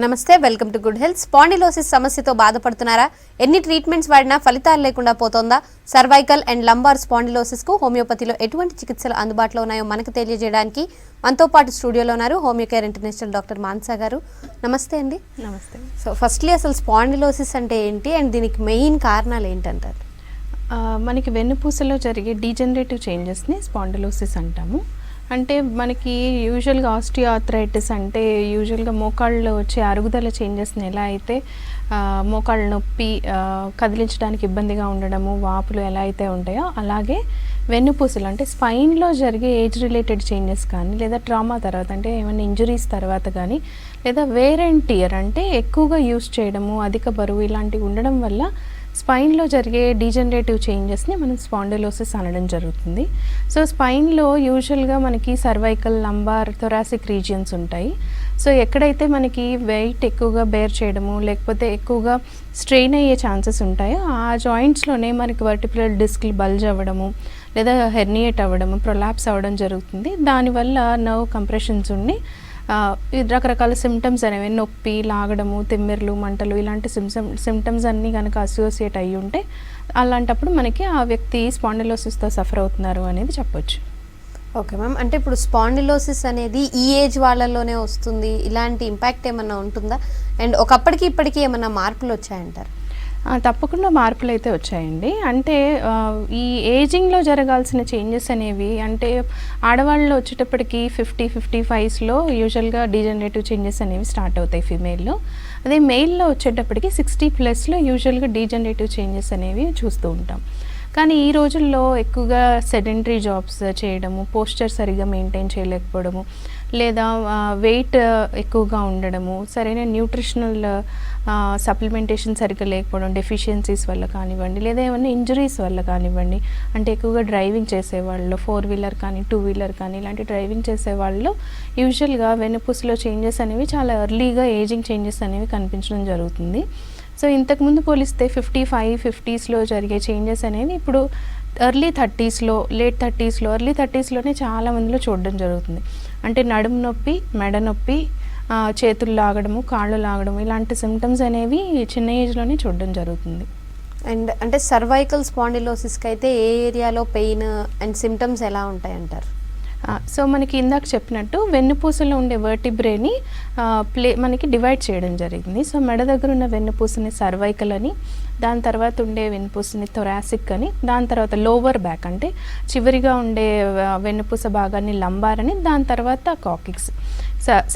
నమస్తే, welcome to good health. Spondylosis సమస్యతో బాధపడుతున్నారా? ఎన్ని ట్రీట్మెంట్స్ వాడినా ఫలితాలు లేకుండా పోతోందా? సర్వైకల్ అండ్ లంబార్ స్పాండిలోసిస్ కు హోమియోపతిలో ఎటువంటి చికిత్సలు అందుబాటులో ఉన్నాయో మనకు తెలియజేయడానికి మనతో పాటు స్టూడియోలో ఉన్నారు homeo care international doctor Mansa గారు. నమస్తే అండి. నమస్తే. సో ఫస్ట్లీ అసలు స్పాండిలోసిస్ అంటే ఏంటి అండ్ దీనికి మెయిన్ కారణాలు ఏంటంటారు? మనకి వెన్నుపూసలో జరిగే డీజనరేటివ్ చేంజెస్ని స్పాండిలోసిస్ అంటాము. అంటే మనకి యూజువల్గా ఆస్టియోఆర్థరైటిస్ అంటే యూజువల్గా మోకాళ్ళలో వచ్చే అరుగుదల చేంజెస్ని ఎలా అయితే మోకాళ్ళ నొప్పి, కదిలించడానికి ఇబ్బందిగా ఉండడము, వాపులు ఎలా అయితే ఉంటాయో అలాగే వెన్నుపూసలు అంటే స్పైన్లో జరిగే ఏజ్ రిలేటెడ్ చేంజెస్ కానీ లేదా ట్రామా తర్వాత అంటే ఏమైనా ఇంజురీస్ తర్వాత కానీ లేదా వేర్ అండ్ టియర్ అంటే ఎక్కువగా యూస్ చేయడము, అధిక బరువు ఇలాంటివి ఉండడం వల్ల స్పైన్లో జరిగే డీజనరేటివ్ చేంజెస్ని మనం స్పాండిలోసిస్ అనడం జరుగుతుంది. సో స్పైన్లో యూజువల్గా మనకి సర్వైకల్, లంబార్, థొరాసిక్ రీజియన్స్ ఉంటాయి. సో ఎక్కడైతే మనకి వెయిట్ ఎక్కువగా బేర్ చేయడము లేకపోతే ఎక్కువగా స్ట్రెయిన్ అయ్యే ఛాన్సెస్ ఉంటాయో ఆ జాయింట్స్లోనే మనకి వర్టిబ్రల్ డిస్క్లు బల్జ్ అవ్వడము లేదా హెర్నియేట్ అవ్వడము, ప్రొలాప్స్ అవ్వడం జరుగుతుంది. దానివల్ల నర్వ్ కంప్రెషన్స్ ఉండి రకరకాల సిమ్టమ్స్ అనేవి నొప్పి, లాగడము, తిమ్మిర్లు, మంటలు ఇలాంటి సిమ్టమ్స్ అన్నీ కనుక అసోసియేట్ అయ్యి ఉంటే అలాంటప్పుడు మనకి ఆ వ్యక్తి స్పాండిలోసిస్తో సఫర్ అవుతున్నారు అనేది చెప్పొచ్చు. ఓకే మ్యామ్, అంటే ఇప్పుడు స్పాండిలోసిస్ అనేది ఈ ఏజ్ వాళ్ళలోనే వస్తుంది, ఇలాంటి ఇంపాక్ట్ ఏమన్నా ఉంటుందా? అండ్ ఒకప్పటికి ఇప్పటికీ ఏమన్నా మార్పులు వచ్చాయంటారు? తప్పకుండా మార్పులు అయితే వచ్చాయండి. అంటే ఈ ఏజింగ్లో జరగాల్సిన చేంజెస్ అనేవి అంటే ఆడవాళ్ళలో వచ్చేటప్పటికి 50-55లో యూజువల్గా డీజనరేటివ్ చేంజెస్ అనేవి స్టార్ట్ అవుతాయి ఫీమేల్లో. అదే మెయిల్లో వచ్చేటప్పటికి 60+లో యూజువల్గా డీజనరేటివ్ చేంజెస్ అనేవి చూస్తూ ఉంటాం. కానీ ఈ రోజుల్లో ఎక్కువగా సెడెంటరీ జాబ్స్ చేయడము, పోస్చర్ సరిగ్గా మెయింటైన్ చేయలేకపోవడము లేదా వెయిట్ ఎక్కువగా ఉండడము, సరైన న్యూట్రిషనల్ సప్లిమెంటేషన్ సరిగ్గా లేకపోవడం, డెఫిషియన్సీస్ వల్ల కానివ్వండి లేదా ఏమైనా ఇంజరీస్ వల్ల కానివ్వండి, అంటే ఎక్కువగా డ్రైవింగ్ చేసేవాళ్ళు 4-వీలర్ కానీ 2-వీలర్ కానీ ఇలాంటి డ్రైవింగ్ చేసేవాళ్ళు యూజువల్గా వెన్నుపూసలో చేంజెస్ అనేవి చాలా ఎర్లీగా ఏజింగ్ చేంజెస్ అనేవి కనిపించడం జరుగుతుంది. సో ఇంతకుముందు పోలిస్తే 55-50స్లో జరిగే చేంజెస్ అనేవి ఇప్పుడు ఎర్లీ 30స్లో, లేట్ 30స్లో, ఎర్లీ 30స్లోనే చాలా మందిలో చూడడం జరుగుతుంది. అంటే నడుము నొప్పి, మెడ నొప్పి, చేతులు లాగడము, కాళ్ళు లాగడము ఇలాంటి సిమ్టమ్స్ అనేవి చిన్న ఏజ్లోనే చూడడం జరుగుతుంది. అండ్ అంటే సర్వైకల్ స్పాండిలోసిస్కి అయితే ఏ ఏరియాలో పెయిన్ అండ్ సిమ్టమ్స్ ఎలా ఉంటాయంటారు? సో మనకి ఇందాక చెప్పినట్టు వెన్నుపూసలో ఉండే వర్టిబ్రేని మనకి డివైడ్ చేయడం జరిగింది. సో మెడ దగ్గర ఉన్న వెన్నుపూసని సర్వైకల్ అని, దాని తర్వాత ఉండే వెన్నుపూసని థొరాసిక్ అని, దాని తర్వాత లోవర్ బ్యాక్ అంటే చివరిగా ఉండే వెన్నుపూస భాగాన్ని లంబార్ అని, దాని తర్వాత కాకిక్స్,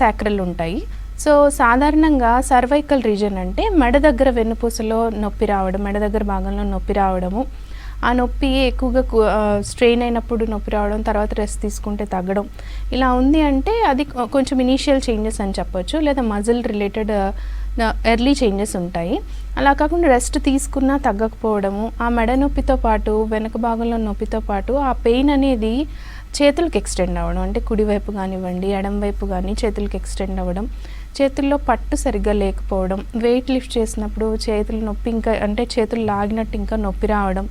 సాక్రల్ ఉంటాయి. సో సాధారణంగా సర్వైకల్ రీజన్ అంటే మెడ దగ్గర వెన్నుపూసలో నొప్పి రావడం, మెడ దగ్గర భాగంలో నొప్పి రావడము, ఆ నొప్పి ఎక్కువగా స్ట్రెయిన్ అయినప్పుడు నొప్పి రావడం, తర్వాత రెస్ట్ తీసుకుంటే తగ్గడం ఇలా ఉంది అంటే అది కొంచెం ఇనీషియల్ చేంజెస్ అని చెప్పొచ్చు. లేదా మజిల్ రిలేటెడ్ ఎర్లీ చేంజెస్ ఉంటాయి. అలా కాకుండా రెస్ట్ తీసుకున్నా తగ్గకపోవడము, ఆ మెడ నొప్పితో పాటు వెనక భాగంలో నొప్పితో పాటు ఆ పెయిన్ అనేది చేతులకు ఎక్స్టెండ్ అవ్వడం, అంటే కుడివైపు కానివ్వండి ఎడం వైపు కానీ చేతులకు ఎక్స్టెండ్ అవ్వడం, చేతుల్లో పట్టు సరిగ్గా లేకపోవడం, వెయిట్ లిఫ్ట్ చేసినప్పుడు చేతులు నొప్పి ఇంకా అంటే చేతులు లాగినట్టు ఇంకా నొప్పి రావడం,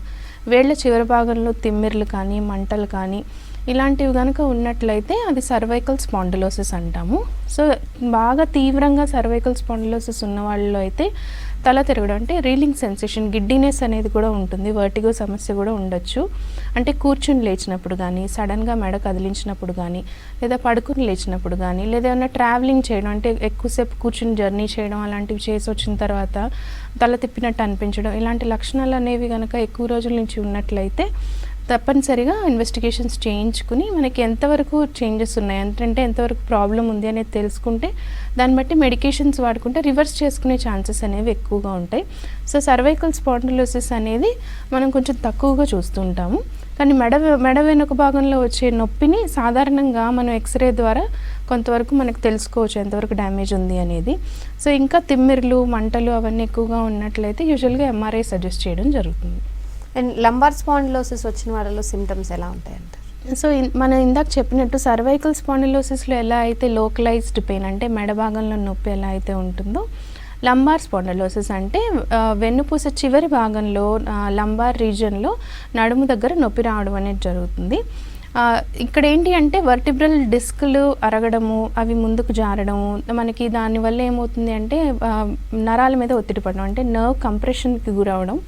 వేళ్ళ చివరి భాగంలో తిమ్మిర్లు కానీ మంటలు కానీ ఇలాంటివి కనుక ఉన్నట్లయితే అది సర్వైకల్ స్పాండిలోసిస్ అంటాము. సో బాగా తీవ్రంగా సర్వైకల్ స్పాండిలోసిస్ ఉన్న వాళ్ళలో అయితే తల తిరగడం అంటే రీలింగ్ సెన్సేషన్, గిడ్డినెస్ అనేది కూడా ఉంటుంది, వర్టిగో సమస్య కూడా ఉండొచ్చు. అంటే కూర్చుని లేచినప్పుడు కానీ, సడన్గా మెడ కదిలించినప్పుడు కానీ, లేదా పడుకుని లేచినప్పుడు కానీ, లేదా ఏమైనా ట్రావెలింగ్ చేయడం అంటే ఎక్కువసేపు కూర్చుని జర్నీ చేయడం అలాంటివి చేసి వచ్చిన తర్వాత తల తిప్పినట్టు అనిపించడం ఇలాంటి లక్షణాలు అనేవి కనుక ఎక్కువ రోజుల నుంచి ఉన్నట్లయితే తప్పనిసరిగా ఇన్వెస్టిగేషన్స్ చేయించుకుని మనకి ఎంతవరకు చేంజెస్ ఉన్నాయి అంటే ఎంతవరకు ప్రాబ్లం ఉంది అనేది తెలుసుకుంటే దాన్ని బట్టి మెడికేషన్స్ వాడుకుంటే రివర్స్ చేసుకునే ఛాన్సెస్ అనేవి ఎక్కువగా ఉంటాయి. సో సర్వైకల్ స్పాండిలోసిస్ అనేది మనం కొంచెం తక్కువగా చూస్తుంటాము. కానీ మెడ వెనుక భాగంలో వచ్చే నొప్పిని సాధారణంగా మనం ఎక్స్రే ద్వారా కొంతవరకు మనకు తెలుసుకోవచ్చు ఎంతవరకు డ్యామేజ్ ఉంది అనేది. సో ఇంకా తిమ్మిర్లు, మంటలు అవన్నీ ఎక్కువగా ఉన్నట్లయితే యూజువల్గా ఎంఆర్ఐ సజెస్ట్ చేయడం జరుగుతుంది. అండ్ లంబార్ స్పాండిలోసిస్ వచ్చిన వాళ్ళలో సిమ్టమ్స్ ఎలా ఉంటాయంటారు? సో మనం ఇందాక చెప్పినట్టు సర్వైకల్ స్పాండిలోసిస్లో ఎలా అయితే లోకలైజ్డ్ పెయిన్ అంటే మెడ భాగంలో నొప్పి ఎలా అయితే ఉంటుందో, లంబార్ స్పాండిలోసిస్ అంటే వెన్నుపూస చివరి భాగంలో లంబార్ రీజియన్లో నడుము దగ్గర నొప్పి రావడం అనేది జరుగుతుంది. ఇక్కడ ఏంటి అంటే వర్టిబ్రల్ డిస్క్లు అరగడము, అవి ముందుకు జారడము, మనకి దానివల్ల ఏమవుతుంది అంటే నరాల మీద ఒత్తిడి పడడం, అంటే నర్వ్ కంప్రెషన్కి గురవడం.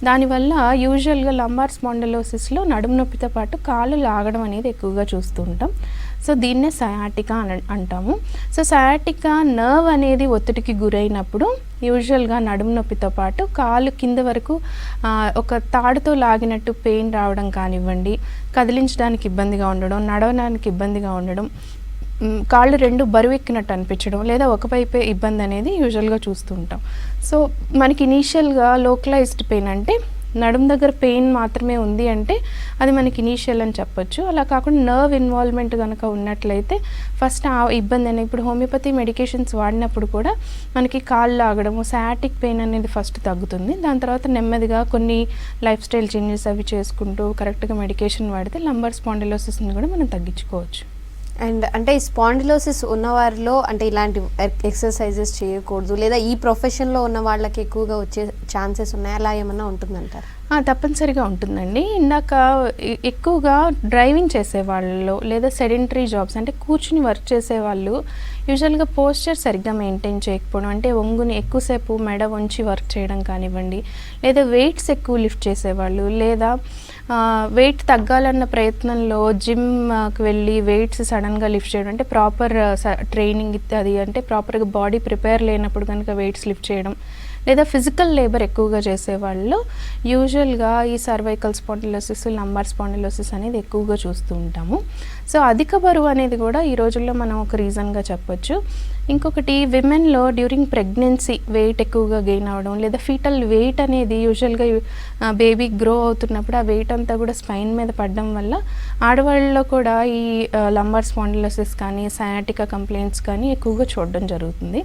దానివల్ల యూజువల్గా లంబార్ స్పాండిలోసిస్లో నడుము నొప్పితో పాటు కాళ్ళు లాగడం అనేది ఎక్కువగా చూస్తూ ఉంటాం. సో దీన్నే సయాటికా అంటాము. సో సయాటికా నర్వ్ అనేది ఒత్తిడికి గురైనప్పుడు యూజువల్గా నడుము నొప్పితో పాటు కాలు కింద వరకు ఒక తాడుతో లాగినట్టు పెయిన్ రావడం కానివ్వండి, కదిలించడానికి ఇబ్బందిగా ఉండడం, నడవడానికి ఇబ్బందిగా ఉండడం, కాళ్ళు రెండు బరువెక్కినట్టు అనిపించడం, లేదా ఒకవైపే ఇబ్బంది అనేది యూజువల్గా చూస్తూ ఉంటాం. సో మనకి ఇనీషియల్గా లోకలైజ్డ్ పెయిన్ అంటే నడుము దగ్గర పెయిన్ మాత్రమే ఉంది అంటే అది మనకి ఇనీషియల్ అని చెప్పొచ్చు. అలా కాకుండా నర్వ్ ఇన్వాల్వ్మెంట్ కనుక ఉన్నట్లయితే ఫస్ట్ ఆ ఇబ్బంది అనేది, ఇప్పుడు హోమియోపతి మెడికేషన్స్ వాడినప్పుడు కూడా మనకి కాళ్ళు లాగడము, సయాటిక్ పెయిన్ అనేది ఫస్ట్ తగ్గుతుంది. దాని తర్వాత నెమ్మదిగా కొన్ని లైఫ్ స్టైల్ చేంజెస్ అవి చేసుకుంటూ కరెక్ట్గా మెడికేషన్ వాడితే లంబార్ స్పాండిలోసిస్ని కూడా మనం తగ్గించుకోవచ్చు. అండ్ అంటే ఈ స్పాండిలోసిస్ ఉన్నవారిలో అంటే ఇలాంటి ఎక్సర్సైజెస్ చేయకూడదు, లేదా ఈ ప్రొఫెషన్లో ఉన్న వాళ్ళకి ఎక్కువగా వచ్చే ఛాన్సెస్ ఉన్నాయి, అలా ఏమన్నా ఉంటుందంటారు? తప్పనిసరిగా ఉంటుందండి. ఇందాక ఎక్కువగా డ్రైవింగ్ చేసేవాళ్ళలో, లేదా సెడెంటరీ జాబ్స్ అంటే కూర్చుని వర్క్ చేసేవాళ్ళు యూజువల్గా పోస్చర్ సరిగ్గా మెయింటైన్ చేయకపోవడం, అంటే ఒంగుని ఎక్కువసేపు మెడ వంచి వర్క్ చేయడం కానివ్వండి, లేదా వెయిట్స్ ఎక్కువ లిఫ్ట్ చేసేవాళ్ళు, లేదా వెయిట్ తగ్గాలన్న ప్రయత్నంలో జిమ్కి వెళ్ళి వెయిట్స్ సడన్గా లిఫ్ట్ చేయడం, అంటే ప్రాపర్ ట్రైనింగ్ అది అంటే ప్రాపర్గా బాడీ ప్రిపేర్ లేనప్పుడు కనుక వెయిట్స్ లిఫ్ట్ చేయడం, లేదా ఫిజికల్ లేబర్ ఎక్కువగా చేసేవాళ్ళు యూజువల్గా ఈ సర్వైకల్ స్పాండిలోసిస్, లంబార్ స్పాండిలోసిస్ అనేది ఎక్కువగా చూస్తూ ఉంటాము. సో అధిక బరువు అనేది కూడా ఈ రోజుల్లో మనం ఒక రీజన్గా చెప్పొచ్చు. ఇంకొకటి విమెన్లో డ్యూరింగ్ ప్రెగ్నెన్సీ వెయిట్ ఎక్కువగా గెయిన్ అవ్వడం, లేదా ఫీటల్ వెయిట్ అనేది యూజువల్గా బేబీ గ్రో అవుతున్నప్పుడు ఆ వెయిట్ అంతా కూడా స్పైన్ మీద పడడం వల్ల ఆడవాళ్ళలో కూడా ఈ లంబార్ స్పాండిలోసిస్ కానీ సయాటికా కంప్లైంట్స్ కానీ ఎక్కువగా చూడడం జరుగుతుంది.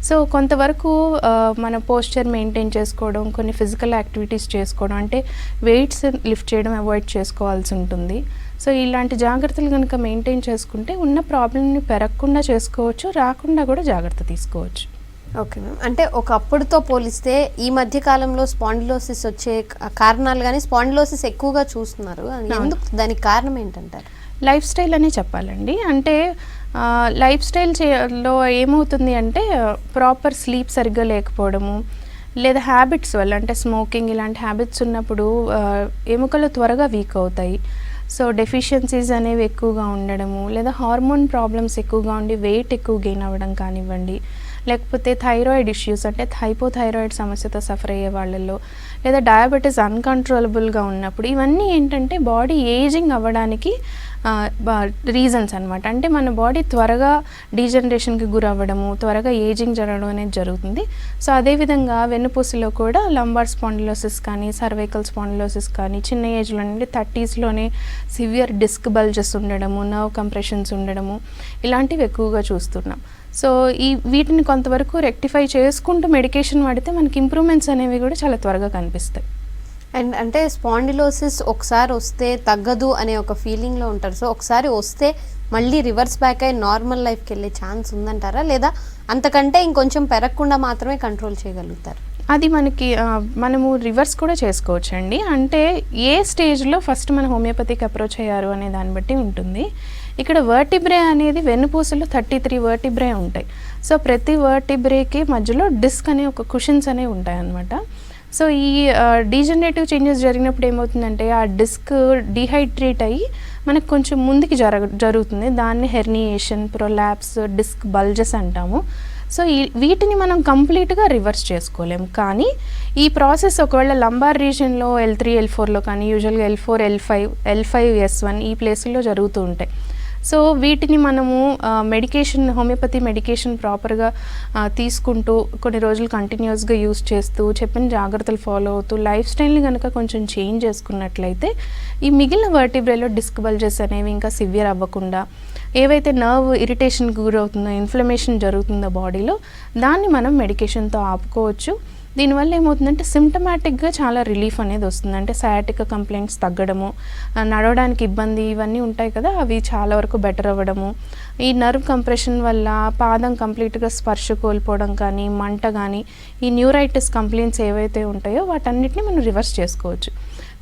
సో కొంతవరకు మన పోస్చర్ మెయింటైన్ చేసుకోవడం, కొన్ని ఫిజికల్ యాక్టివిటీస్ చేసుకోవడం, అంటే వెయిట్స్ లిఫ్ట్ చేయడం అవాయిడ్ చేసుకోవాల్సి ఉంటుంది. సో ఇలాంటి జాగ్రత్తలు కనుక మెయింటైన్ చేసుకుంటే ఉన్న ప్రాబ్లమ్ని పెరగకుండా చేసుకోవచ్చు, రాకుండా కూడా జాగ్రత్త తీసుకోవచ్చు. ఓకే మ్యామ్, అంటే ఒకప్పుడుతో పోలిస్తే ఈ మధ్య కాలంలో స్పాండిలోసిస్ వచ్చే కారణాలు కానీ స్పాండిలోసిస్ ఎక్కువగా చూస్తున్నారు, ఎందుకు, దానికి కారణం ఏంటంటారు? లైఫ్ స్టైల్ అనే చెప్పాలండి. అంటే లైఫ్ స్టైల్లో ఏమవుతుంది అంటే ప్రాపర్ స్లీప్ సరిగ్గా లేకపోవడము, లేదా హ్యాబిట్స్ వల్ల, అంటే స్మోకింగ్ ఇలాంటి హ్యాబిట్స్ ఉన్నప్పుడు ఎముకలు త్వరగా వీక్ అవుతాయి. సో డెఫిషియన్సీస్ అనేవి ఎక్కువగా ఉండడము, లేదా హార్మోన్ ప్రాబ్లమ్స్ ఎక్కువగా ఉండి వెయిట్ ఎక్కువ గెయిన్ అవ్వడం కానివ్వండి, లేకపోతే థైరాయిడ్ ఇష్యూస్ అంటే హైపోథైరాయిడ్ సమస్యతో సఫర్ అయ్యే వాళ్ళల్లో, లేదా డయాబెటీస్ అన్కంట్రోలబుల్గా ఉన్నప్పుడు, ఇవన్నీ ఏంటంటే బాడీ ఏజింగ్ అవ్వడానికి రీజన్స్ అనమాట. అంటే మన బాడీ త్వరగా డీజనరేషన్కి గురవ్వడము, త్వరగా ఏజింగ్ జరగడం అనేది జరుగుతుంది. సో అదేవిధంగా వెన్నుపూసలో కూడా లంబార్ స్పాండిలోసిస్ కానీ సర్వైకల్ స్పాండిలోసిస్ కానీ చిన్న ఏజ్లో నుండి 30sలోనే సివియర్ డిస్క్ బల్జెస్ ఉండడము, నర్వ్ కంప్రెషన్స్ ఉండడము, ఇలాంటివి ఎక్కువగా చూస్తున్నాం. సో వీటిని కొంతవరకు రెక్టిఫై చేసుకుంటూ మెడికేషన్ వాడితే మనకి ఇంప్రూవ్మెంట్స్ అనేవి కూడా చాలా త్వరగా కనిపిస్తాయి. అండ్ అంటే స్పాండిలోసిస్ ఒకసారి వస్తే తగ్గదు అనే ఒక ఫీలింగ్లో ఉంటారు. సో ఒకసారి వస్తే మళ్ళీ రివర్స్ బ్యాక్ అయ్యి నార్మల్ లైఫ్కి వెళ్ళే ఛాన్స్ ఉందంటారా, లేదా అంతకంటే ఇంకొంచెం పెరగకుండా మాత్రమే కంట్రోల్ చేయగలుగుతారు? అది మనము రివర్స్ కూడా చేసుకోవచ్చు అండి. అంటే ఏ స్టేజ్లో ఫస్ట్ మన హోమియోపతికి అప్రోచ్ అయ్యారు అనే దాన్ని బట్టి ఉంటుంది. ఇక్కడ వర్టిబ్రే అనేది వెన్నుపూసలో 33 వర్టిబ్రే ఉంటాయి. సో ప్రతి వర్టిబ్రేకి మధ్యలో డిస్క్ అనే ఒక కుషన్స్ అనేవి ఉంటాయి అన్నమాట. సో ఈ డీజనరేటివ్ చేంజెస్ జరిగినప్పుడు ఏమవుతుందంటే ఆ డిస్క్ డీహైడ్రేట్ అయ్యి మనకు కొంచెం ముందుకి జరుగుతుంది. దాన్ని హెర్నియేషన్, ప్రొలాప్స్, డిస్క్ బల్జెస్ అంటాము. సో వీటిని మనం కంప్లీట్గా రివర్స్ చేసుకోలేము. కానీ ఈ ప్రాసెస్ ఒకవేళ లంబార్ రీజన్లో L3, L4లో కానీ యూజువల్గా L4, L5, S1 ఈ ప్లేసుల్లో జరుగుతూ ఉంటాయి. సో వీటిని మనము మెడికేషన్, హోమియోపతి మెడికేషన్ ప్రాపర్గా తీసుకుంటూ కొన్ని రోజులు కంటిన్యూస్గా యూస్ చేస్తూ చెప్పిన జాగ్రత్తలు ఫాలో అవుతూ లైఫ్ స్టైల్ని కనుక కొంచెం చేంజ్ చేసుకున్నట్లయితే ఈ మిగిలిన వర్టిబ్రేలో డిస్క్ బల్జెస్ అనేవి ఇంకా సివియర్ అవ్వకుండా, ఏవైతే నర్వ్ ఇరిటేషన్కి గురవుతుందో, ఇన్ఫ్లమేషన్ జరుగుతుందో బాడీలో, దాన్ని మనం మెడికేషన్తో ఆపుకోవచ్చు. దీనివల్ల ఏమవుతుందంటే సిమ్టమాటిక్గా చాలా రిలీఫ్ అనేది వస్తుంది. అంటే సయాటికా కంప్లైంట్స్ తగ్గడము, నడవడానికి ఇబ్బంది ఇవన్నీ ఉంటాయి కదా, అవి చాలా వరకు బెటర్ అవ్వడము, ఈ నర్వ్ కంప్రెషన్ వల్ల పాదం కంప్లీట్గా స్పర్శ కోల్పోవడం కానీ, మంట కానీ, ఈ న్యూరైటిస్ కంప్లైంట్స్ ఏవైతే ఉంటాయో వాటన్నిటిని మనం రివర్స్ చేసుకోవచ్చు.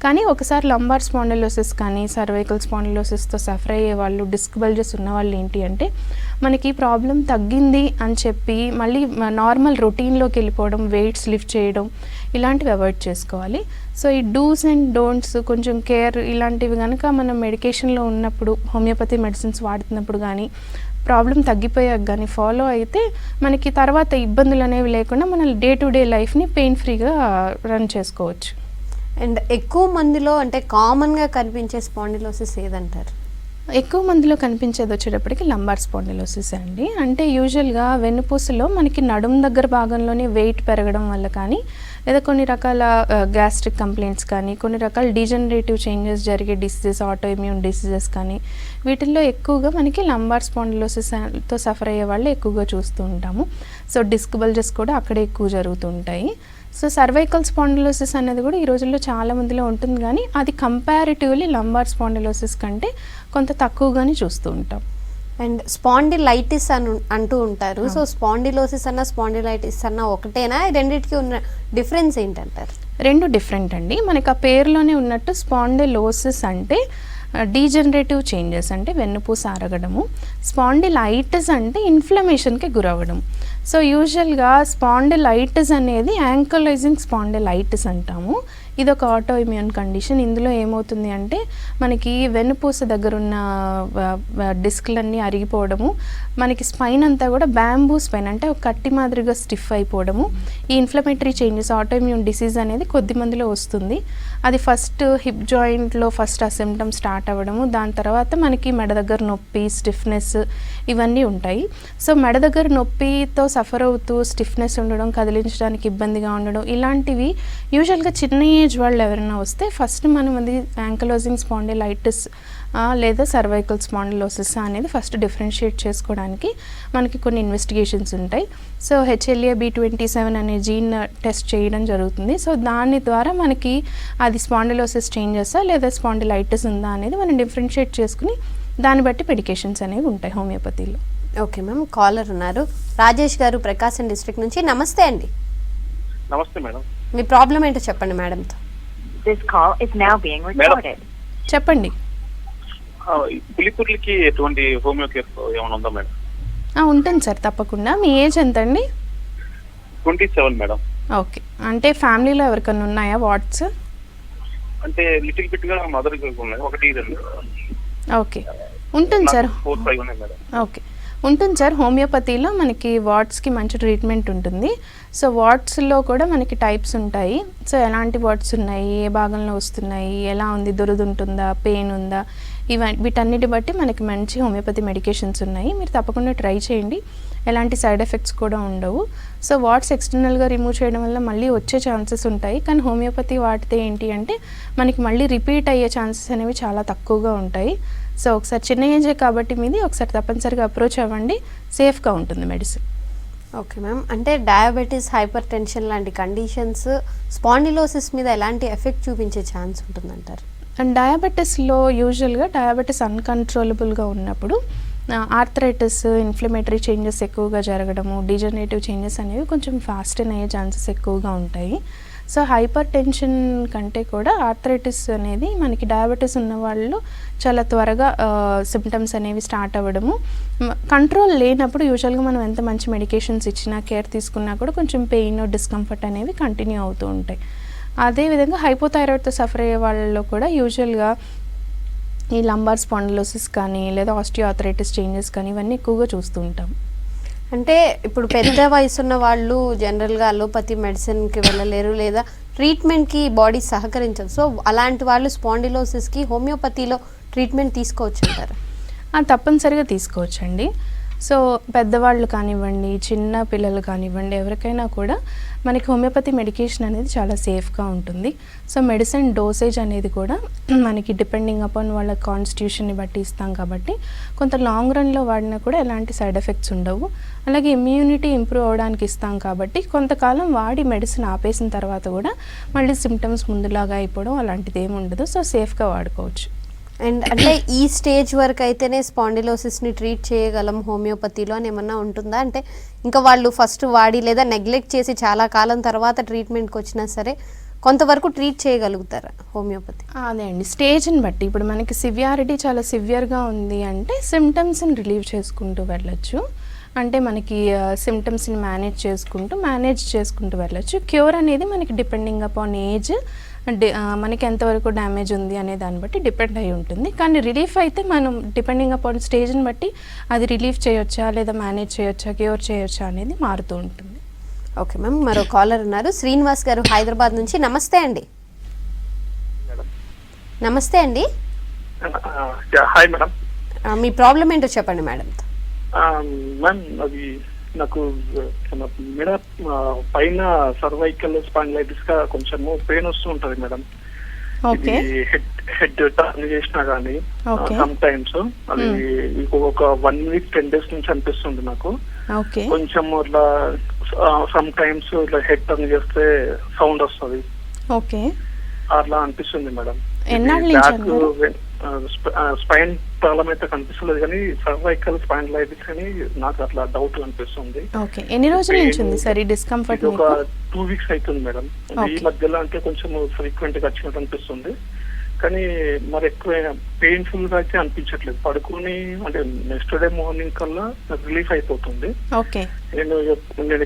కానీ ఒకసారి లంబార్ స్పాండిలోసిస్ కానీ సర్వైకల్ స్పాండిలోసిస్తో సఫర్ అయ్యే వాళ్ళు, డిస్క్ బల్జెస్ ఉన్న వాళ్ళు ఏంటి అంటే మనకి ప్రాబ్లం తగ్గింది అని చెప్పి మళ్ళీ నార్మల్ రొటీన్లోకి వెళ్ళిపోవడం, వెయిట్స్ లిఫ్ట్ చేయడం ఇలాంటివి అవాయిడ్ చేసుకోవాలి. సో ఈ డూస్ అండ్ డోంట్స్, కొంచెం కేర్ ఇలాంటివి కనుక మనం మెడికేషన్లో ఉన్నప్పుడు, హోమియోపతి మెడిసిన్స్ వాడుతున్నప్పుడు కానీ ప్రాబ్లం తగ్గిపోయాక కానీ ఫాలో అయితే మనకి తర్వాత ఇబ్బందులు అనేవి లేకుండా మన డే టు డే లైఫ్ని పెయిన్ ఫ్రీగా రన్ చేసుకోవచ్చు. అండ్ ఎక్కువ మందిలో అంటే కామన్గా కనిపించే స్పాండిలోసిస్ ఏదంటారు? ఎక్కువ మందిలో కనిపించేది వచ్చేటప్పటికి లంబార్ స్పాండిలోసిస్ అండి. అంటే యూజువల్గా వెన్నుపూసలో మనకి నడుము దగ్గర భాగంలోనే వెయిట్ పెరగడం వల్ల కానీ, లేదా కొన్ని రకాల గ్యాస్ట్రిక్ కంప్లైంట్స్ కానీ, కొన్ని రకాల డీజనరేటివ్ చేంజెస్ జరిగే డిసీజెస్, ఆటో ఇమ్యూన్ డిసీజెస్ కానీ, వీటిల్లో ఎక్కువగా మనకి లంబార్ స్పాండిలోసిస్తో సఫర్ అయ్యే వాళ్ళు ఎక్కువగా చూస్తూ ఉంటాము. సో డిస్క్ బల్జెస్ కూడా అక్కడే ఎక్కువ జరుగుతూ ఉంటాయి. సో సర్వైకల్ స్పాండిలోసిస్ అనేది కూడా ఈ రోజుల్లో చాలా మందిలో ఉంటుంది, కానీ అది కంపారిటివ్లీ లంబార్ స్పాండిలోసిస్ కంటే కొంత తక్కువగానే చూస్తూ ఉంటాం. అండ్ స్పాండిలైటిస్ అంటూ ఉంటారు. సో స్పాండిలోసిస్ అన్న స్పాండిలైటిస్ అన్న ఒకటేనా? రెండింటికి ఉన్న డిఫరెన్స్ ఏంటంటారు? రెండు డిఫరెంట్ అండి. మనకి ఆ పేరులోనే ఉన్నట్టు స్పాండిలోసిస్ అంటే డీజనరేటివ్ చేంజెస్, అంటే వెన్నుపూస అరగడము. స్పాండిలైటిస్ అంటే ఇన్ఫ్లమేషన్కి గురవ్వడం. సో యూజువల్గా స్పాండిలైటిస్ అనేది యాంకలైజింగ్ స్పాండిలైటిస్ అంటాము. ఇది ఒక ఆటో ఇమ్యూన్ కండిషన్. ఇందులో ఏమవుతుంది అంటే మనకి వెన్నుపూస దగ్గర ఉన్న డిస్క్లన్నీ అరిగిపోవడము, మనకి స్పైన్ అంతా కూడా బ్యాంబూ స్పైన్ అంటే ఒక కట్టి మాదిరిగా స్టిఫ్ అయిపోవడము. ఈ inflammatory changes, auto immune disease అనేది కొద్ది మందిలో వస్తుంది. అది ఫస్ట్ హిప్ జాయింట్లో ఫస్ట్ ఆ సిమ్టమ్ స్టార్ట్ అవ్వడము, దాని తర్వాత మనకి మెడ దగ్గర నొప్పి, స్టిఫ్నెస్ ఇవన్నీ ఉంటాయి. సో మెడ దగ్గర నొప్పితో సఫర్ అవుతూ స్టిఫ్నెస్ ఉండడం, కదిలించడానికి ఇబ్బందిగా ఉండడం, ఇలాంటివి యూజువల్గా చిన్న ఏజ్ వాళ్ళు ఎవరైనా వస్తే ఫస్ట్ మనం అది యాంకలోజింగ్ స్పాండిలైటిస్ లేదా సర్వైకల్ స్పాండిలోసిస్ అనేది ఫస్ట్ డిఫరెన్షియేట్ చేసుకోవడానికి మనకి కొన్ని ఇన్వెస్టిగేషన్స్ ఉంటాయి. సో HLA-B27 అనే జీన్ టెస్ట్ చేయడం జరుగుతుంది. సో దాని ద్వారా మనకి అది స్పాండిలోసిస్ చేంజెసా లేదా స్పాండిలైటిస్ ఉందా అనేది మనం డిఫరెన్షియేట్ చేసుకుని దాన్ని బట్టి మెడికేషన్స్ అనేవి ఉంటాయి హోమియోపతిలో. ఓకే మ్యామ్, కాలర్ ఉన్నారు. రాజేష్ గారు ప్రకాశం డిస్ట్రిక్ట్ నుంచి. నమస్తే అండి. నమస్తే మేడం. మీ ప్రాబ్లం ఏంటో చెప్పండి మేడంతో. చెప్పండి. పులిపుర్లకి ఎటువంటి హోమియో కేర్ ఏమైనా ఉందా మేడం? ఉంటుంది సార్, తప్పకుండా. మీ ఏజ్ ఎంత అండి? 27 మేడం. ఓకే, అంటే ఫ్యామిలీలో ఎవరికైనా ఉన్నాయా వాట్స్? అంటే లిటిల్ బిట్ గా మదర్ ఉన్నాయి, ఒకటి రెండు. ఓకే, ఉంటుంది సార్. 4-5 ఉన్నాయి మేడం. ఓకే, ఉంటుంది సార్. హోమియోపతిలో మనకి వాట్స్కి మంచి ట్రీట్మెంట్ ఉంటుంది. సో వాట్స్లో కూడా మనకి టైప్స్ ఉంటాయి. సో ఎలాంటి వాట్స్ ఉన్నాయి, ఏ భాగంలో వస్తున్నాయి, ఎలా ఉంది, దురద ఉంటుందా, పెయిన్ ఉందా, వీటన్నిటి బట్టి మనకి మంచి హోమియోపతి మెడికేషన్స్ ఉన్నాయి. మీరు తప్పకుండా ట్రై చేయండి. ఎలాంటి సైడ్ ఎఫెక్ట్స్ కూడా ఉండవు. సో వాట్స్ ఎక్స్టర్నల్గా రిమూవ్ చేయడం వల్ల మళ్ళీ వచ్చే ఛాన్సెస్ ఉంటాయి, కానీ హోమియోపతి వాడితే ఏంటి అంటే మనకి మళ్ళీ రిపీట్ అయ్యే ఛాన్సెస్ అనేవి చాలా తక్కువగా ఉంటాయి. సో ఒకసారి చిన్న ఏజే కాబట్టి మీది ఒకసారి తప్పనిసరిగా అప్రోచ్ అవ్వండి, సేఫ్గా ఉంటుంది మెడిసిన్. ఓకే మ్యామ్, అంటే డయాబెటీస్, హైపర్ టెన్షన్ లాంటి కండిషన్స్ స్పాండిలోసిస్ మీద ఎలాంటి ఎఫెక్ట్ చూపించే ఛాన్స్ ఉంటుందంటారు? అండ్ డయాబెటీస్లో యూజువల్గా డయాబెటీస్ అన్కంట్రోలబుల్గా ఉన్నప్పుడు ఆర్థరైటిస్, ఇన్ఫ్లమేటరీ చేంజెస్ ఎక్కువగా జరగడము, డీజనరేటివ్ చేంజెస్ అనేవి కొంచెం ఫాస్ట్ అయ్యే ఛాన్సెస్ ఎక్కువగా ఉంటాయి. సో హైపర్ టెన్షన్ కంటే కూడా ఆర్థరైటిస్ అనేది మనకి డయాబెటీస్ ఉన్న వాళ్ళు చాలా త్వరగా సిమ్టమ్స్ అనేవి స్టార్ట్ అవ్వడము, కంట్రోల్ లేనప్పుడు యూజువల్గా మనం ఎంత మంచి మెడికేషన్స్ ఇచ్చినా, కేర్ తీసుకున్నా కూడా కొంచెం పెయిన్, డిస్కంఫర్ట్ అనేవి కంటిన్యూ అవుతూ ఉంటాయి. అదేవిధంగా హైపోథైరాయిడ్తో సఫర్ అయ్యే వాళ్ళలో కూడా యూజువల్గా ఈ లంబార్ స్పాండిలోసిస్ కానీ లేదా ఆస్టియోఆర్థరైటిస్ చేంజెస్ కానీ ఇవన్నీ ఎక్కువగా చూస్తూ ఉంటాం. అంటే ఇప్పుడు పెద్ద వయసున్న వాళ్ళు జనరల్గా అలోపతి మెడిసిన్కి వెళ్ళలేరు, లేదా ట్రీట్మెంట్కి బాడీ సహకరించదు. సో అలాంటి వాళ్ళు స్పాండిలోసిస్కి హోమియోపతిలో ట్రీట్మెంట్ తీసుకోవచ్చు అంటారు? తప్పనిసరిగా తీసుకోవచ్చండి. సో పెద్దవాళ్ళు కానివ్వండి, చిన్న పిల్లలు కానివ్వండి, ఎవరికైనా కూడా మనకి హోమియోపతి మెడికేషన్ అనేది చాలా సేఫ్గా ఉంటుంది. సో మెడిసిన్ డోసేజ్ అనేది కూడా మనకి డిపెండింగ్ అపాన్ వాళ్ళ కాన్స్టిట్యూషన్ని బట్టి ఇస్తాం కాబట్టి కొంత లాంగ్ రన్లో వాడినా కూడా ఎలాంటి సైడ్ ఎఫెక్ట్స్ ఉండవు. అలాగే ఇమ్యూనిటీ ఇంప్రూవ్ అవ్వడానికి ఇస్తాం కాబట్టి కొంతకాలం వాడి మెడిసిన్ ఆపేసిన తర్వాత కూడా మళ్ళీ సిమ్టమ్స్ ముందులాగా అయిపోవడం అలాంటిది ఏమి ఉండదు. సో సేఫ్గా వాడుకోవచ్చు. అండ్ అంటే ఈ స్టేజ్ వరకు అయితేనే స్పాండిలోసిస్ని ట్రీట్ చేయగలం హోమియోపతిలో అని ఏమన్నా ఉంటుందా? అంటే ఇంకా వాళ్ళు ఫస్ట్ వాడి లేదా నెగ్లెక్ట్ చేసి చాలా కాలం తర్వాత ట్రీట్మెంట్కి వచ్చినా సరే కొంతవరకు ట్రీట్ చేయగలుగుతారా హోమియోపతి? అదే అండి, స్టేజ్ని బట్టి. ఇప్పుడు మనకి సివియారిటీ చాలా సివియర్గా ఉంది అంటే సిమ్టమ్స్ని రిలీవ్ చేసుకుంటూ వెళ్ళొచ్చు. అంటే మనకి సిమ్టమ్స్ని మేనేజ్ చేసుకుంటూ వెళ్ళొచ్చు. క్యూర్ అనేది మనకి డిపెండింగ్ అపాన్ ఏజ్, మనకి ఎంతవరకు డ్యామేజ్ ఉంది అనే దాన్ని బట్టి డిపెండ్ అయి ఉంటుంది. కానీ రిలీఫ్ అయితే మనం డిపెండింగ్ అపాన్ స్టేజ్ని బట్టి అది రిలీఫ్ చేయొచ్చా లేదా మేనేజ్ చేయొచ్చా, క్యూర్ చేయొచ్చా అనేది మారుతూ ఉంటుంది. ఓకే మ్యామ్, మరో కాలర్ ఉన్నారు, శ్రీనివాస్ గారు హైదరాబాద్ నుంచి. నమస్తే అండి. నమస్తే అండి. Hi madam. మీ ప్రాబ్లం ఏంటో చెప్పండి మేడం. మ్యామ్, అది నాకు మేడం పైన సర్వైకల్ స్పాండిలైటిస్ గా కొంచెము పెయిన్ వస్తూ ఉంటది మేడం. ఓకే. హెడ్ టర్న్ చేసినా గానీ సమ్ టైమ్స్ అది ఒక 1 week 10 days నుంచి అనిపిస్తుంది నాకు. ఓకే. కొంచెం ఇట్లా సమ్ టైమ్స్ ఇట్లా హెడ్ టర్న్ చేస్తే సౌండ్ వస్తుంది. ఓకే. అట్లా అనిపిస్తుంది మేడం. ఎన్నాళ్ళ నుంచి స్పైన్ ప్రాబ్లం అయితే కనిపిస్తలేదు కానీ సర్వైకల్ స్పాండిలైటిస్ అని నాకు అట్లా డౌట్ అనిపిస్తుంది. ఓకే. ఎన్ని రోజుల నుంచి ఉంది సార్ ఈ డిస్కంఫర్ట్? ఒక 2 weeks అవుతుంది మేడం. ఈ మధ్యలో అంటే కొంచెం ఫ్రీక్వెంట్ గా వచ్చినట్టు అనిపిస్తుంది కానీ మరి ఎక్కువ పెయిన్ఫుల్ గా అయితే అనిపించట్లేదు. పడుకుని అంటే నెక్స్ట్ డే మార్నింగ్ కల్లా నాకు రిలీఫ్ అయిపోతుంది. ఓకే. నేను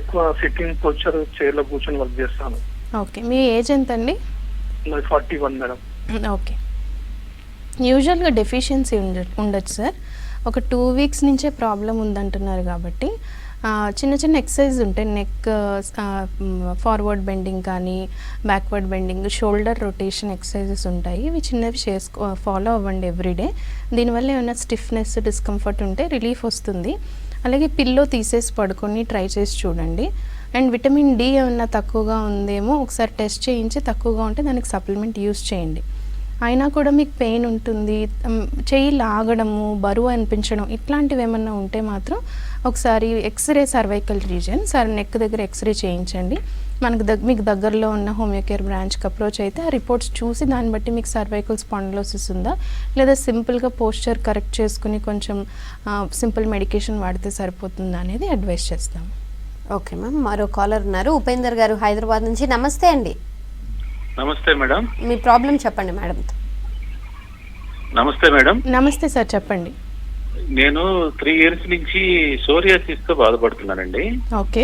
ఎక్కువ సిట్టింగ్ పోస్చర్ చైర్ లో కూర్చొని వర్క్ చేస్తాను. ఓకే. మీ ఏజ్ ఎంత అండి? నాకు 41 మేడం. ఓకే. యూజువల్గా డెఫిషియన్సీ ఉండొచ్చు సార్. ఒక 2 weeks నుంచే ప్రాబ్లం ఉందంటున్నారు కాబట్టి చిన్న చిన్న ఎక్సర్సైజ్ ఉంటాయి. నెక్ ఫార్వర్డ్ బెండింగ్ కానీ backward bending, shoulder rotation exercises ఉంటాయి. ఇవి చిన్నవి ఫాలో అవ్వండి ఎవ్రీడే. దీనివల్ల ఏమైనా స్టిఫ్నెస్, డిస్కంఫర్ట్ ఉంటే రిలీఫ్ వస్తుంది. అలాగే పిల్లో తీసేసి పడుకొని ట్రై చేసి చూడండి. అండ్ విటమిన్ డి ఏమన్నా తక్కువగా ఉందేమో ఒకసారి టెస్ట్ చేయించి, తక్కువగా ఉంటే దానికి సప్లిమెంట్ యూస్ చేయండి. అయినా కూడా మీకు పెయిన్ ఉంటుంది, చెయ్యి లాగడము, బరువు అనిపించడం ఇట్లాంటివి ఏమన్నా ఉంటే మాత్రం ఒకసారి ఎక్స్రే సర్వైకల్ రీజన్ నెక్ దగ్గర ఎక్స్రే చేయించండి. మీకు దగ్గరలో ఉన్న హోమియో కేర్ బ్రాంచ్కి అప్రోచ్ అయితే ఆ రిపోర్ట్స్ చూసి దాన్ని బట్టి మీకు సర్వైకల్ స్పాండిలోసిస్ ఉందా లేదా సింపుల్గా పోస్చర్ కరెక్ట్ చేసుకుని కొంచెం సింపుల్ మెడికేషన్ వాడితే సరిపోతుందా అనేది అడ్వైస్ చేస్తాం. ఓకే మ్యామ్, మరో కాలర్ ఉన్నారు, ఉపేందర్ గారు హైదరాబాద్ నుంచి. నమస్తే అండి. నమస్తే మేడం. మీ ప్రాబ్లం చెప్పండి మేడం. నమస్తే మేడం. నమస్తే సార్, చెప్పండి. నేను 3 years నుంచి సోరియాసిస్ తో బాధపడుతున్నానండి. ఓకే.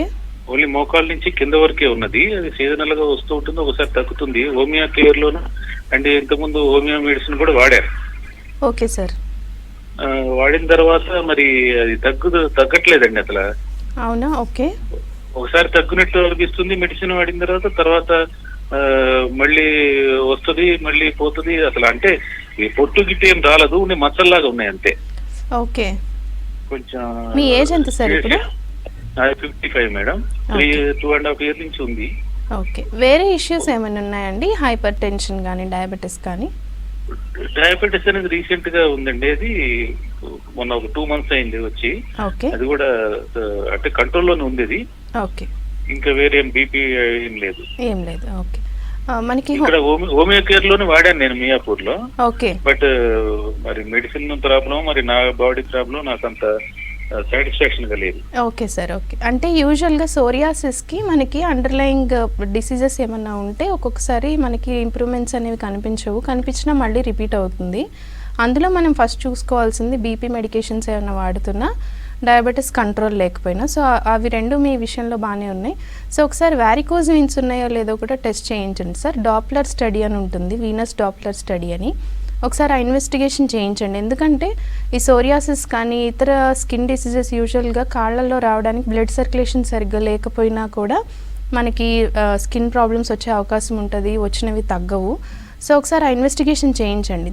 ఓన్లీ మోకాళ్ళ నుంచి కింద వరకే ఉన్నది. అది సీజనల్ గా వస్తూ ఉంటుంది, ఒకసారి తగ్గుతుంది. హోమియో కేర్ లోను అండ్ ఇంతకుముందు హోమియో మెడిసిన్ కూడా వాడారు. Okay sir. వాడిన తర్వాత మరి అది తగ్గట్లేదండి అసలు. అవునా? ఓకే. ఒకసారి తగ్గినట్టు అనిపిస్తుంది మెడిసిన్ వాడిన తర్వాత మళ్ళీ వస్తుంది, మళ్ళీ పోతుంది. అసలు అంటే పొట్టు గిట్టు ఏం రాలేదు, మచ్చల్లాగా ఉన్నాయి అంతే. ఓకే. కొంచెం. మీ ఏజ్ ఎంత సార్ ఇప్పుడు? 55 మేడం. 2.5 years నుంచి ఉంది. ఓకే. వేరే ఇష్యూస్ ఏమైనా ఉన్నాయండి? హైపర్ టెన్షన్ కానీ, డయాబెటీస్ కానీ? డయాబెటీస్ అనేది రీసెంట్ గా ఉందండి. అది మొన్న ఒక 2 months అయింది వచ్చి. ఓకే. అది కూడా అంటే కంట్రోల్లోనే ఉంది అది. ఓకే. ఇంకా వేరే బీపీ ఏం లేదు. ఓకే. మనకి ఇక్కడ హోమియో కేర్ లోనే వాడాను నేను మియాపూర్ లో. ఓకే. బట్ మరి మెడిసిన్ ప్రాబ్లం, మరి నా బాడీ ప్రాబ్లం నాకు అంత సాటిస్ఫాక్షన్ గా లేదు. Okay sir. ఓకే. అంటే యూజువల్గా సోరియాసిస్ కి మనకి అండర్లయింగ్ డిసీజెస్ ఏమన్నా ఉంటే ఒక్కొక్కసారి మనకి ఇంప్రూవ్మెంట్స్ అనేవి కనిపించినా మళ్ళీ రిపీట్ అవుతుంది. అందులో మనం ఫస్ట్ చూసుకోవాల్సింది బీపీ మెడికేషన్స్ ఏమైనా వాడుతున్నా, డయాబెటీస్ కంట్రోల్ లేకపోయినా. సో అవి రెండు మీ విషయంలో బాగానే ఉన్నాయి. సో ఒకసారి వారికోజ్ వెయిన్స్ ఉన్నాయో లేదో కూడా టెస్ట్ చేయించండి సార్. డాప్లర్ స్టడీ అని ఉంటుంది, వీనస్ డాప్లర్ స్టడీ అని. ఒకసారి ఆ ఇన్వెస్టిగేషన్ చేయించండి. ఎందుకంటే ఈ సోరియాసిస్ కానీ ఇతర స్కిన్ డిసీజెస్ యూజువల్గా కాళ్ళల్లో రావడానికి బ్లడ్ సర్క్యులేషన్ సరిగ్గా లేకపోయినా కూడా మనకి స్కిన్ ప్రాబ్లమ్స్ వచ్చే అవకాశం ఉంటుంది, వచ్చినవి తగ్గవు. సో ఒకసారి ఆ ఇన్వెస్టిగేషన్ చేయించండి.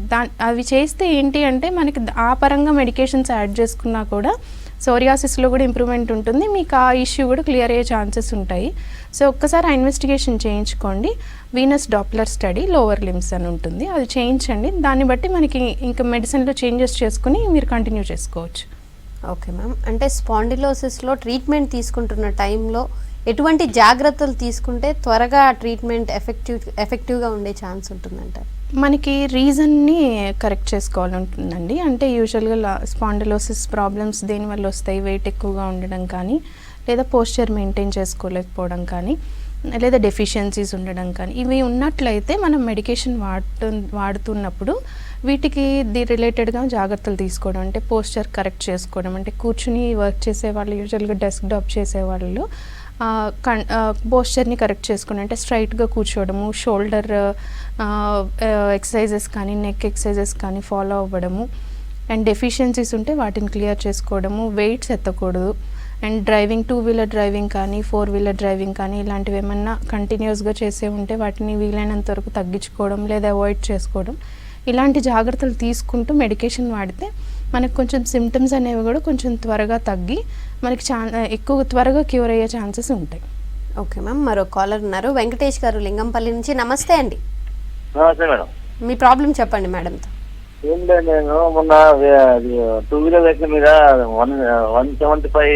అవి చేస్తే ఏంటి అంటే మనకి ఆ పరంగా మెడికేషన్స్ యాడ్ చేసుకున్నా కూడా సోరియాసిస్లో కూడా ఇంప్రూవ్మెంట్ ఉంటుంది, మీకు ఆ ఇష్యూ కూడా క్లియర్ అయ్యే ఛాన్సెస్ ఉంటాయి. సో ఒక్కసారి ఆ ఇన్వెస్టిగేషన్ చేయించుకోండి. Venous doppler study lower limbs అని ఉంటుంది, అది చేయించండి. దాన్ని బట్టి మనకి ఇంకా మెడిసిన్లో చేంజెస్ చేసుకుని మీరు కంటిన్యూ చేసుకోవచ్చు. ఓకే మ్యామ్, అంటే స్పాండిలోసిస్లో ట్రీట్మెంట్ తీసుకుంటున్న టైంలో ఎటువంటి జాగ్రత్తలు తీసుకుంటే త్వరగా ట్రీట్మెంట్ ఎఫెక్టివ్గా ఉండే ఛాన్స్ ఉంటుందంట? మనకి రీజన్ని కరెక్ట్ చేసుకోవాలి ఉంటుందండి. అంటే యూజువల్గా స్పాండిలోసిస్ ప్రాబ్లమ్స్ దేనివల్ల వస్తాయి? వెయిట్ ఎక్కువగా ఉండడం కానీ, లేదా పోస్చర్ మెయింటైన్ చేసుకోలేకపోవడం కానీ, లేదా డెఫిషియన్సీస్ ఉండడం కానీ ఇవి ఉన్నట్లయితే మనం మెడికేషన్ వాడుతున్నప్పుడు వీటికి రిలేటెడ్గా జాగ్రత్తలు తీసుకోవడం, అంటే పోస్చర్ కరెక్ట్ చేసుకోవడం, అంటే కూర్చుని వర్క్ చేసే వాళ్ళు యూజువల్గా డెస్క్ టాప్ చేసే వాళ్ళు పోస్చర్ని కరెక్ట్ చేసుకోవడం, అంటే స్ట్రైట్గా కూర్చోవడము, షోల్డర్ ఎక్సర్సైజెస్ కానీ నెక్ ఎక్సర్సైజెస్ కానీ ఫాలో అవ్వడము, అండ్ డెఫిషియన్సీస్ ఉంటే వాటిని క్లియర్ చేసుకోవడము, వెయిట్స్ ఎత్తకూడదు, అండ్ డ్రైవింగ్ 2-వీలర్ డ్రైవింగ్ కానీ 4-వీలర్ డ్రైవింగ్ కానీ ఇలాంటివి ఏమన్నా కంటిన్యూస్గా చేసే ఉంటే వాటిని వీలైనంత వరకు తగ్గించుకోవడం లేదా అవాయిడ్ చేసుకోవడం, ఇలాంటి జాగ్రత్తలు తీసుకుంటూ మెడికేషన్ వాడితే మనకు కొంచెం సిమ్టమ్స్ అనేవి కూడా కొంచెం త్వరగా తగ్గి మనకి ఎక్కువ త్వరగా క్యూర్ అయ్యే ఛాన్సెస్ ఉంటాయి. ఓకే మ్యామ్, మరో కాలర్ ఉన్నారు, వెంకటేష్ గారు లింగంపల్లి నుంచి. నమస్తే అండి. నమస్తే మేడం. మీ ప్రాబ్లం చెప్పండి మేడంతో. ఏం లేదు, నేను మొన్న 2-వీలర్ వెహికల్ మీద 175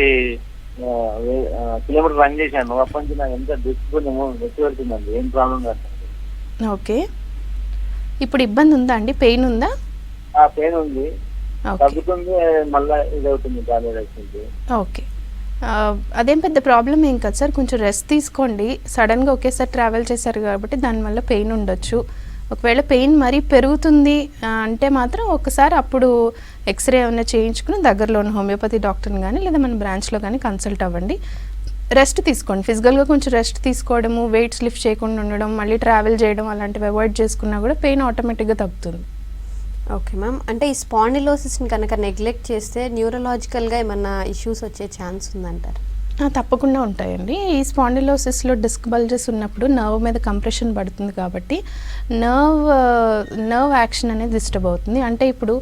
కిలోమీటర్ రన్ చేశాను. అప్పటి నుంచి నాకు ఎంత డిస్క్ వచ్చి పెడుతుందండి, ఏం ప్రాబ్లం కాదు. ఓకే, ఇప్పుడు ఇబ్బంది ఉందా అండి? పెయిన్ ఉందా? పెయిన్ ఉంది, తగ్గుతుంది, మళ్ళీ ఇది అవుతుంది, గాలి అవుతుంది. ఓకే, అదేం పెద్ద ప్రాబ్లం ఏం కాదు సార్. కొంచెం రెస్ట్ తీసుకోండి. సడన్గా ఒకేసారి ట్రావెల్ చేశారు కాబట్టి దానివల్ల పెయిన్ ఉండొచ్చు. ఒకవేళ పెయిన్ మరీ పెరుగుతుంది అంటే మాత్రం ఒకసారి అప్పుడు ఎక్స్రే ఏమైనా చేయించుకుని దగ్గరలో ఉన్న హోమియోపతి డాక్టర్ని కానీ లేదా మన బ్రాంచ్లో కానీ కన్సల్ట్ అవ్వండి. రెస్ట్ తీసుకోండి, ఫిజికల్గా కొంచెం రెస్ట్ తీసుకోవడము, వెయిట్స్ లిఫ్ట్ చేయకుండా ఉండడం, మళ్ళీ ట్రావెల్ చేయడం అలాంటివి అవాయిడ్ చేసుకున్నా కూడా పెయిన్ ఆటోమేటిక్గా తగ్గుతుంది. ఓకే మ్యామ్, అంటే ఈ స్పాండిలోసిస్ని కనుక నెగ్లెక్ట్ చేస్తే న్యూరలాజికల్గా ఏమన్నా ఇష్యూస్ వచ్చే ఛాన్స్ ఉందంటారు? తప్పకుండా ఉంటాయండి. ఈ స్పాండిలోసిస్లో డిస్క్ బల్జెస్ ఉన్నప్పుడు నర్వ్ మీద కంప్రెషన్ పడుతుంది కాబట్టి నర్వ్ యాక్షన్ అనేది డిస్టర్బ్ అవుతుంది. అంటే ఇప్పుడు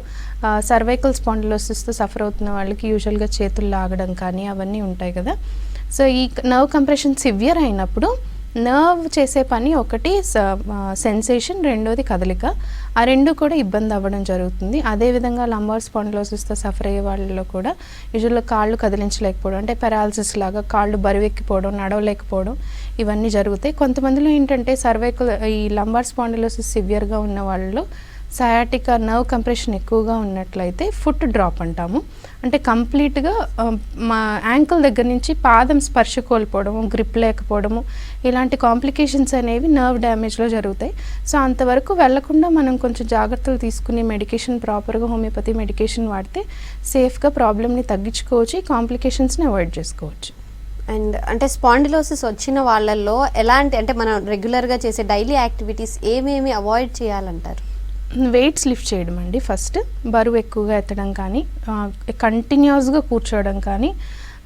సర్వైకల్ స్పాండిలోసిస్తో సఫర్ అవుతున్న వాళ్ళకి యూజువల్గా చేతులు లాగడం కానీ అవన్నీ ఉంటాయి కదా. సో ఈ నర్వ్ కంప్రెషన్ సివియర్ అయినప్పుడు నర్వ్ చేసే పని ఒకటి సెన్సేషన్, రెండోది కదలిక, ఆ రెండు కూడా ఇబ్బంది అవ్వడం జరుగుతుంది. అదేవిధంగా లంబార్ స్పాండిలోసిస్తో సఫర్ అయ్యే వాళ్ళలో కూడా యూజువల్గా కాళ్ళు కదిలించలేకపోవడం, అంటే పెరాలసిస్ లాగా కాళ్ళు బరువెక్కిపోవడం, నడవలేకపోవడం ఇవన్నీ జరుగుతాయి. కొంతమందిలో ఏంటంటే సర్వైకల్ ఈ లంబార్ స్పాండిలోసిస్ సివియర్గా ఉన్న వాళ్ళలో సయాటికా నర్వ్ కంప్రెషన్ ఎక్కువగా ఉన్నట్లయితే ఫుట్ డ్రాప్ అంటాము. అంటే కంప్లీట్గా మా యాంకిల్ దగ్గర నుంచి పాదం స్పర్శ కోల్పోవడము, గ్రిప్ లేకపోవడము, ఇలాంటి కాంప్లికేషన్స్ అనేవి నర్వ్ డ్యామేజ్లో జరుగుతాయి. సో అంతవరకు వెళ్లకుండా మనం కొంచెం జాగ్రత్తలు తీసుకుని మెడికేషన్ ప్రాపర్గా హోమియోపతి మెడికేషన్ వాడితే సేఫ్గా ప్రాబ్లమ్ని తగ్గించుకోవచ్చు, ఈ కాంప్లికేషన్స్ని అవాయిడ్ చేసుకోవచ్చు. అండ్ అంటే స్పాండిలోసిస్ వచ్చిన వాళ్ళల్లో ఎలాంటి, అంటే మనం రెగ్యులర్గా చేసే డైలీ యాక్టివిటీస్ ఏమేమి అవాయిడ్ చేయాలంటారు? వెయిట్స్ లిఫ్ట్ చేయడం అండి, ఫస్ట్ బరువు ఎక్కువగా ఎత్తడం కానీ, కంటిన్యూస్గా కూర్చోవడం కానీ,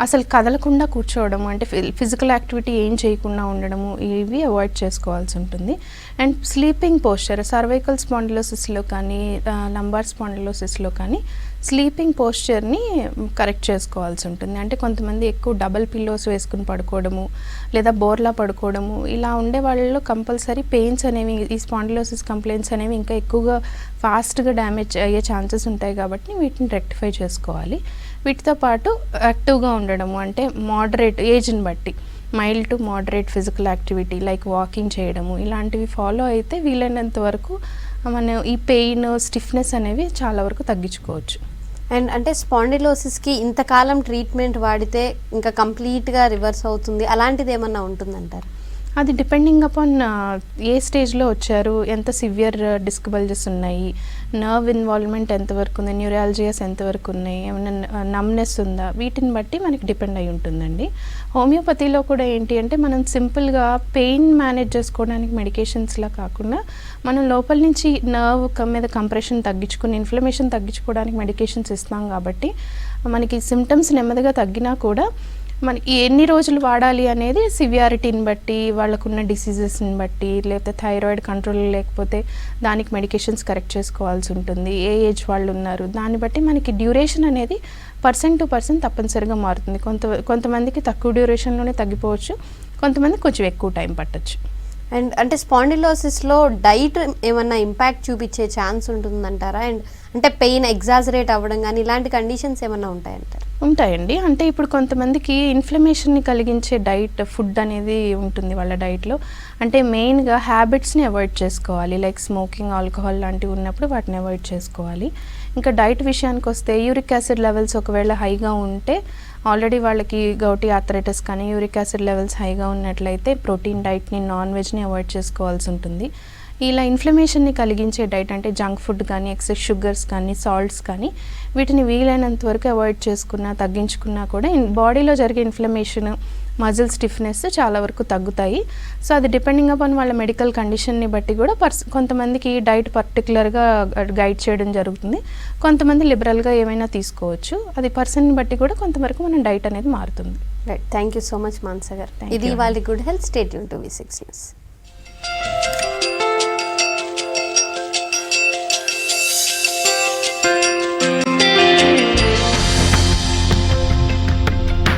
అసలు కదలకుండా కూర్చోవడము, అంటే ఫిజికల్ యాక్టివిటీ ఏం చేయకుండా ఉండడము, ఇవి అవాయిడ్ చేసుకోవాల్సి ఉంటుంది. అండ్ స్లీపింగ్ పోస్చర్ సర్వైకల్ స్పాండిలోసిస్లో కానీ లంబార్ స్పాండిలోసిస్లో కానీ స్లీపింగ్ పోస్చర్ని కరెక్ట్ చేసుకోవాల్సి ఉంటుంది. అంటే కొంతమంది ఎక్కువ డబల్ పిల్లోస్ వేసుకుని పడుకోవడము లేదా బోర్లా పడుకోవడము, ఇలా ఉండే వాళ్ళలో కంపల్సరీ పెయిన్స్ అనేవి, ఈ స్పాండిలోసిస్ కంప్లైంట్స్ అనేవి ఇంకా ఎక్కువగా ఫాస్ట్గా డ్యామేజ్ అయ్యే ఛాన్సెస్ ఉంటాయి కాబట్టి వీటిని రెక్టిఫై చేసుకోవాలి. వీటితో పాటు యాక్టివ్గా ఉండడము, అంటే మోడరేట్ ఏజ్ని బట్టి mild to moderate physical activity like walking చేయడము, ఇలాంటివి ఫాలో అయితే వీలైనంత వరకు మనం ఈ పెయిన్, స్టిఫ్నెస్ అనేవి చాలా వరకు తగ్గించుకోవచ్చు. అండ్ అంటే స్పాండిలోసిస్కి ఇంతకాలం ట్రీట్మెంట్ వాడితే ఇంకా కంప్లీట్గా రివర్స్ అవుతుంది, అలాంటిది ఏమన్నా ఉంటుందంటారు? అది డిపెండింగ్ అపాన్ ఏ స్టేజ్లో వచ్చారు, ఎంత సివియర్ డిస్క్ బల్జెస్ ఉన్నాయి, నర్వ్ ఇన్వాల్వ్మెంట్ ఎంతవరకు ఉంది, న్యూరాలజియాస్ ఎంతవరకు ఉన్నాయి, ఏమైనా నమ్నెస్ ఉందా, వీటిని బట్టి మనకి డిపెండ్ అయి ఉంటుందండి. హోమియోపతిలో కూడా ఏంటి అంటే మనం సింపుల్గా పెయిన్ మేనేజ్ చేసుకోవడానికి మెడికేషన్స్లా కాకుండా మనం లోపల నుంచి నర్వ్ మీద కంప్రెషన్ తగ్గించుకుని ఇన్ఫ్లమేషన్ తగ్గించుకోవడానికి మెడికేషన్స్ ఇస్తాం కాబట్టి మనకి సిమ్టమ్స్ నెమ్మదిగా తగ్గినా కూడా మనకి ఎన్ని రోజులు వాడాలి అనేది సివియారిటీని బట్టి, వాళ్ళకున్న డిసీజెస్ని బట్టి, లేకపోతే థైరాయిడ్ కంట్రోల్ లేకపోతే దానికి మెడికేషన్స్ కరెక్ట్ చేసుకోవాల్సి ఉంటుంది, ఏ ఏజ్ వాళ్ళు ఉన్నారు దాన్ని బట్టి మనకి డ్యూరేషన్ అనేది పర్సన్ టు పర్సన్ తప్పనిసరిగా మారుతుంది. కొంతమందికి తక్కువ డ్యూరేషన్లోనే తగ్గిపోవచ్చు, కొంతమందికి కొంచెం ఎక్కువ టైం పట్టచ్చు. అండ్ అంటే స్పాండిలోసిస్లో డైట్ ఏమన్నా ఇంపాక్ట్ చూపించే ఛాన్స్ ఉంటుందంటారా? అండ్ అంటే పెయిన్ ఎగ్జాజరేట్ అవ్వడం కానీ ఇలాంటి కండిషన్స్ ఏమన్నా ఉంటాయంటారు? ఉంటాయండి. అంటే ఇప్పుడు కొంతమందికి ఇన్ఫ్లమేషన్ని కలిగించే ఫుడ్ అనేది ఉంటుంది వాళ్ళ డైట్లో. అంటే మెయిన్గా హ్యాబిట్స్ని అవాయిడ్ చేసుకోవాలి, లైక్ స్మోకింగ్, ఆల్కహాల్ లాంటివి ఉన్నప్పుడు వాటిని అవాయిడ్ చేసుకోవాలి. ఇంకా డైట్ విషయానికి వస్తే యూరిక్ యాసిడ్ లెవెల్స్ ఒకవేళ హైగా ఉంటే, ఆల్రెడీ వాళ్ళకి గౌటీ ఆర్థరైటిస్ కానీ యూరిక్ యాసిడ్ లెవెల్స్ హైగా ఉన్నట్లయితే ప్రోటీన్ డైట్ని, నాన్ వెజ్ని అవాయిడ్ చేసుకోవాల్సి ఉంటుంది. ఇలా ఇన్ఫ్లమేషన్ని కలిగించే డైట్ అంటే జంక్ ఫుడ్ కానీ, ఎక్సెస్ షుగర్స్ కానీ, సాల్ట్స్ కానీ, వీటిని వీలైనంత వరకు అవాయిడ్ చేసుకున్నా, తగ్గించుకున్నా కూడా బాడీలో జరిగే ఇన్ఫ్లమేషన్, మజిల్ స్టిఫ్నెస్ చాలా వరకు తగ్గుతాయి. సో అది డిపెండింగ్ అపాన్ వాళ్ళ మెడికల్ కండిషన్ని బట్టి కూడా కొంతమందికి డైట్ పర్టికులర్గా గైడ్ చేయడం జరుగుతుంది, కొంతమంది లిబరల్గా ఏమైనా తీసుకోవచ్చు. అది పర్సన్ని బట్టి కూడా కొంతవరకు మన డైట్ అనేది మారుతుంది. Right, thank you so much Manasa garu. Thank ఇది you. వాళ్ళ good health. Stay tune to V6 news.